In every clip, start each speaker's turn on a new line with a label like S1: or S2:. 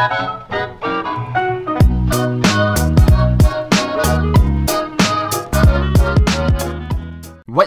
S1: What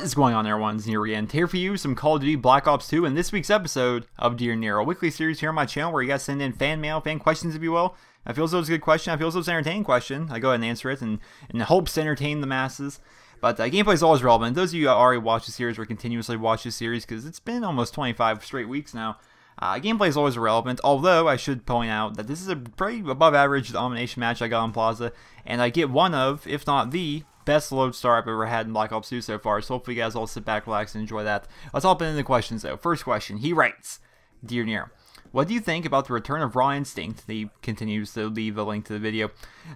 S1: is going on, everyone? It's Nero again, here for you some Call of Duty Black Ops 2 in this week's episode of Dear Nero, a weekly series here on my channel where you guys send in fan mail, fan questions if you will. I feel as though it's a good question, I feel as though it's an entertaining question. I go ahead and answer it in hopes to entertain the masses. But gameplay is always relevant. Those of you who already watch the series or continuously watch the series, because it's been almost 25 straight weeks now, gameplay is always relevant, although I should point out that this is a pretty above average domination match I got on Plaza, and I get one of, if not the, best load star I've ever had in Black Ops 2 so far, so hopefully you guys all sit back, relax, and enjoy that. Let's hop into the questions though. First question, he writes, Dear Nero, what do you think about the return of Raw Instinct? He continues to leave a link to the video.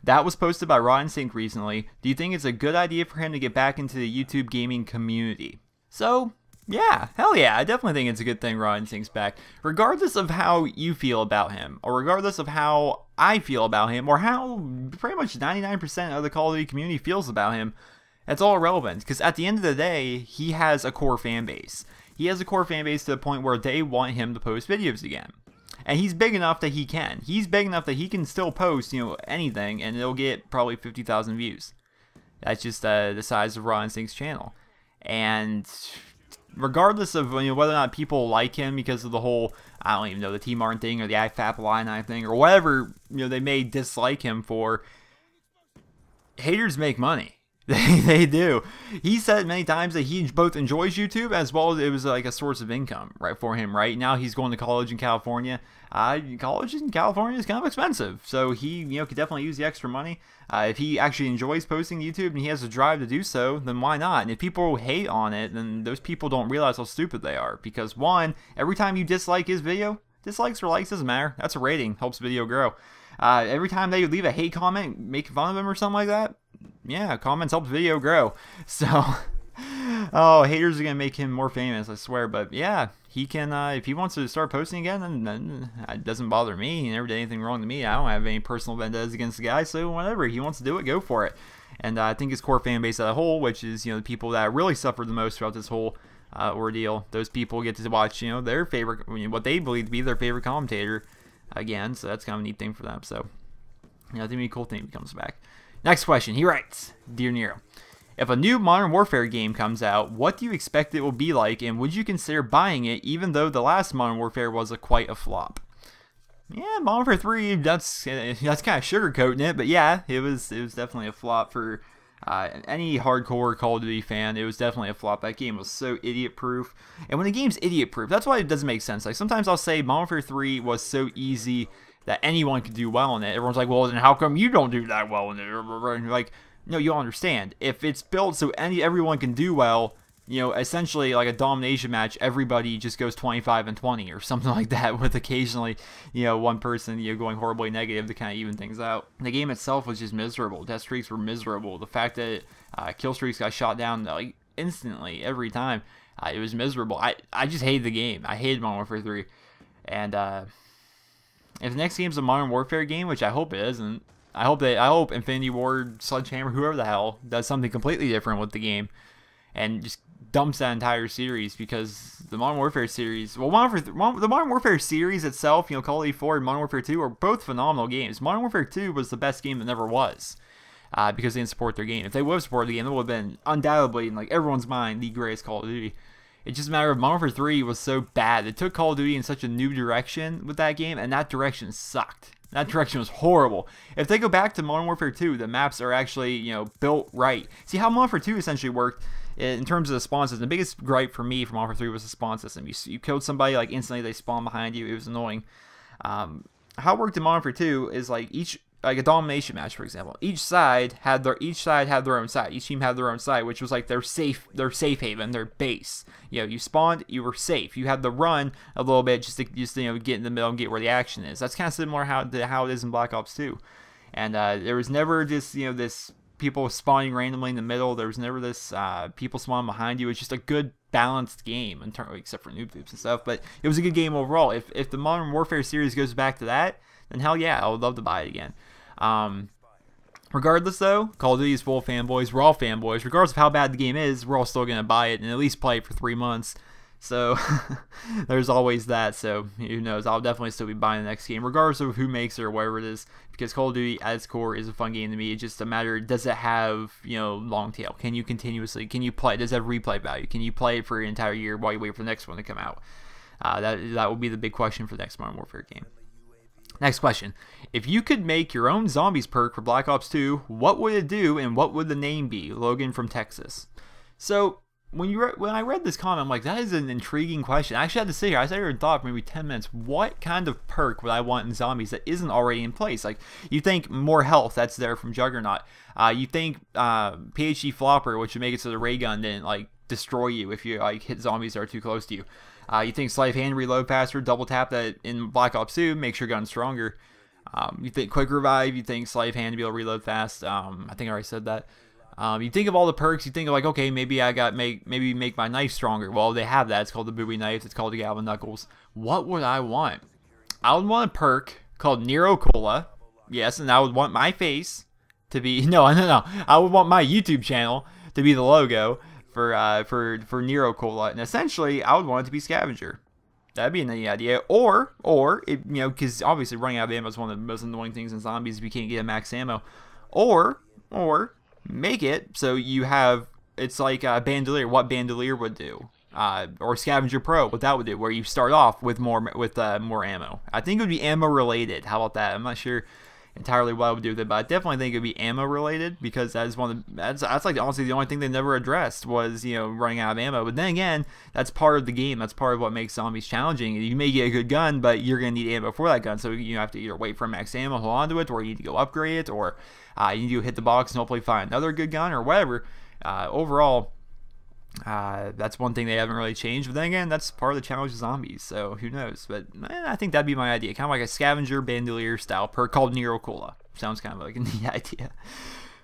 S1: That was posted by Raw Instinct recently. Do you think it's a good idea for him to get back into the YouTube gaming community? So, yeah, hell yeah, I definitely think it's a good thing Raw Instinct's back. Regardless of how you feel about him, or regardless of how I feel about him, or how pretty much 99% of the Call of Duty community feels about him, that's all irrelevant, because at the end of the day, he has a core fan base. He has a core fan base to the point where they want him to post videos again. And he's big enough that he can. He's big enough that he can still post, anything, and it'll get probably 50,000 views. That's just the size of Raw Instinct's channel. And regardless of whether or not people like him because of the whole, I don't even know, the T Martin thing or the IFAP line thing or whatever they may dislike him for, haters make money. They do. He said many times that he both enjoys YouTube as well as it was like a source of income, right, for him. Right now he's going to college in California. College in California is kind of expensive, so he could definitely use the extra money. If he actually enjoys posting YouTube and he has the drive to do so, then why not? And if people hate on it, then those people don't realize how stupid they are. Because one, every time you dislike his video, dislikes or likes doesn't matter. That's a rating, helps video grow. Every time they leave a hate comment making fun of him or something like that, yeah, comments help video grow. So, oh, haters are gonna make him more famous, I swear. But yeah, he can, if he wants to start posting again, then it doesn't bother me. He never did anything wrong to me. I don't have any personal vendettas against the guy, so whatever, he wants to do it, go for it. And I think his core fan base as a whole, which is the people that really suffered the most throughout this whole ordeal, those people get to watch their favorite, what they believe to be their favorite commentator again. So that's kind of a neat thing for them. So I think it'd be a cool thing if he comes back. Next question, he writes, Dear Nero, if a new Modern Warfare game comes out, what do you expect it will be like, and would you consider buying it even though the last Modern Warfare was quite a flop? Yeah, Modern Warfare 3, that's kind of sugarcoating it, but yeah, it was definitely a flop for any hardcore Call of Duty fan. It was definitely a flop. That game was so idiot-proof, and when a game's idiot-proof, that's why it doesn't make sense. Like, sometimes I'll say Modern Warfare 3 was so easy that anyone could do well in it. Everyone's like, well, then how come you don't do that well in it? And you're like, no, you don't understand. If it's built so everyone can do well, essentially like a domination match, everybody just goes 25-20 or something like that, with occasionally, one person, going horribly negative to kind of even things out. The game itself was just miserable. Death streaks were miserable. The fact that kill streaks got shot down like instantly every time, it was miserable. I just hated the game. I hated Modern Warfare 3. And if the next game's a Modern Warfare game, which I hope it isn't, I hope Infinity Ward, Sledgehammer, whoever the hell, does something completely different with the game and just dumps that entire series, because the Modern Warfare series, well, the Modern Warfare series itself, Call of Duty 4 and Modern Warfare 2 are both phenomenal games. Modern Warfare 2 was the best game that never was, because they didn't support their game. If they would have supported the game, it would have been undoubtedly, in like everyone's mind, the greatest Call of Duty. It's just a matter of Modern Warfare 3 was so bad. It took Call of Duty in such a new direction with that game, and that direction sucked. That direction was horrible. If they go back to Modern Warfare 2, the maps are actually, built right. See, how Modern Warfare 2 essentially worked in terms of the spawn system. The biggest gripe for me from Modern Warfare 3 was the spawn system. You killed somebody, like, instantly they spawn behind you. It was annoying. How it worked in Modern Warfare 2 is like a domination match, for example. Each side had their own side. Each team had their own side, which was like their safe haven, their base. You spawned, you were safe. You had to run a little bit just to get in the middle and get where the action is. That's kind of similar to how it is in Black Ops 2. And there was never just this people spawning randomly in the middle. There was never this people spawning behind you. It's just a good balanced game, except for noob tubes and stuff. But it was a good game overall. If the Modern Warfare series goes back to that, then hell yeah, I would love to buy it again. Regardless though, Call of Duty is full of fanboys. We're all fanboys. Regardless of how bad the game is, we're all still going to buy it and at least play it for 3 months So there's always that. So who knows? I'll definitely still be buying the next game, regardless of who makes it or whatever it is, because Call of Duty at its core is a fun game to me. It's just a matter, does it have, you know, long tail? Can you play? Does it have replay value? Can you play it for an entire year while you wait for the next one to come out? That will be the big question for the next Modern Warfare game. Next question. If you could make your own zombies perk for Black Ops 2, what would it do and what would the name be? Logan from Texas. So when I read this comment, I'm like, that is an intriguing question. I actually had to sit here. I sat here and thought for maybe 10 minutes, what kind of perk would I want in zombies that isn't already in place? Like, you think more health, that's there from Juggernaut. You think PhD Flopper, which would make it so the ray gun didn't like destroy you if you like hit zombies that are too close to you. You think Sleight of Hand, reload faster, double tap that in Black Ops 2, makes your gun stronger. You think Quick Revive, you think Sleight of Hand to be able to reload fast. I think I already said that. You think of all the perks, you think of like, okay, maybe maybe make my knife stronger. Well, they have that. It's called the Bowie Knife. It's called the Galvin Knuckles. What would I want? I would want a perk called Nero Cola. Yes, and I would want my face to be no. I would want my YouTube channel to be the logo for Nero Cola, and essentially I would want it to be Scavenger. That'd be a neat idea. Or it, you know, because obviously running out of ammo is one of the most annoying things in zombies if you can't get a max ammo. Or make it so you have, it's like a Bandolier, what Bandolier would do. Or Scavenger Pro, what that would do, where you start off with more ammo. I think it would be ammo related. How about that? I'm not sure entirely what I would do with it, but I definitely think it would be ammo related, because that is one of the, that's like honestly the only thing they never addressed was, you know, running out of ammo. But then again, that's part of the game. That's part of what makes zombies challenging. You may get a good gun, but you're gonna need ammo for that gun, so you have to either wait for max ammo, hold on to it, or you need to go upgrade it, or you need to hit the box and hopefully find another good gun or whatever. Overall, that's one thing they haven't really changed, but then again, that's part of the challenge of zombies, so who knows. But I think that'd be my idea, kind of like a Scavenger Bandolier style perk called Nero Cola. Sounds kind of like a neat idea.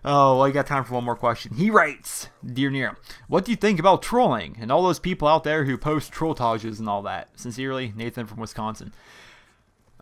S1: Oh, well, I got time for one more question. He writes, Dear Nero, what do you think about trolling and all those people out there who post trolltages and all that? Sincerely, Nathan from Wisconsin.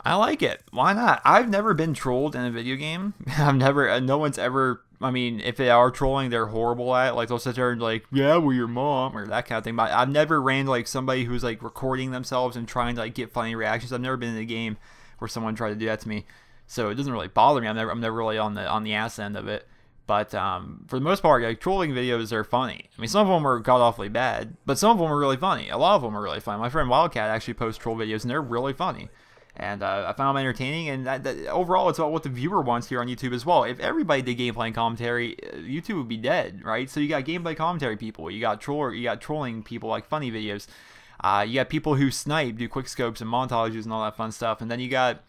S1: I like it. Why not? I've never been trolled in a video game. No one's ever, I mean, if they are trolling, they're horrible at it. Like, they'll sit there and like, yeah, well, your mom, or that kind of thing. But I've never ran like somebody who's like recording themselves and trying to like get funny reactions. I've never been in a game where someone tried to do that to me. So it doesn't really bother me. I'm never really on the ass end of it. But for the most part, like, trolling videos are funny. I mean, some of them are god-awfully bad, but some of them are really funny. A lot of them are really funny. My friend Wildcat actually posts troll videos, and they're really funny. And I found them entertaining, and overall, it's about what the viewer wants here on YouTube as well. If everybody did gameplay and commentary, YouTube would be dead, right? So you got gameplay commentary people, you got trolling people, like funny videos. You got people who snipe, do quick scopes and montages and all that fun stuff, and then you got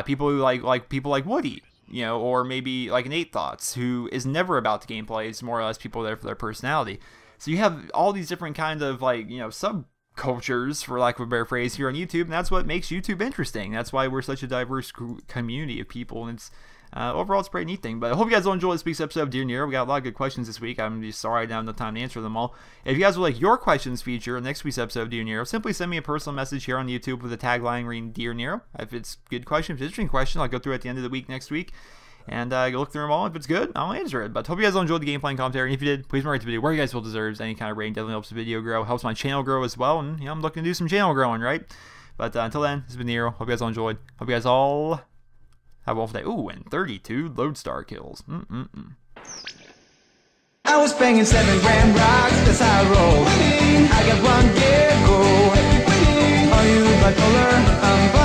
S1: people who like people like Woody, you know, or maybe like Nate Thoughts, who is never about the gameplay. It's more or less people there for their personality. So you have all these different kind of, like, you know, subcultures, for lack of a better phrase, here on YouTube, and that's what makes YouTube interesting. That's why we're such a diverse community of people, and it's overall it's a pretty neat thing. But I hope you guys will enjoy this week's episode of Dear Nero. We got a lot of good questions this week. I'm just sorry I don't have enough time to answer them all. If you guys would like your questions featured in next week's episode of Dear Nero, simply send me a personal message here on YouTube with a tagline reading Dear Nero. If it's a good question, if it's an interesting question, I'll go through it at the end of the week next week and go look through them all. If it's good, I'll answer it. But hope you guys will enjoy the gameplay and commentary. And if you did, please rate the video where you guys feel deserves. Any kind of rating definitely helps the video grow, helps my channel grow as well. And, you know, I'm looking to do some channel growing, right? But until then, this has been Nero. Hope you guys all enjoyed. Hope you guys all have a wonderful day. Ooh, and 32 Lodestar kills.
S2: I was banging 7 gram rocks, that's how I roll. I got one gear, go. Are you bipolar? I'm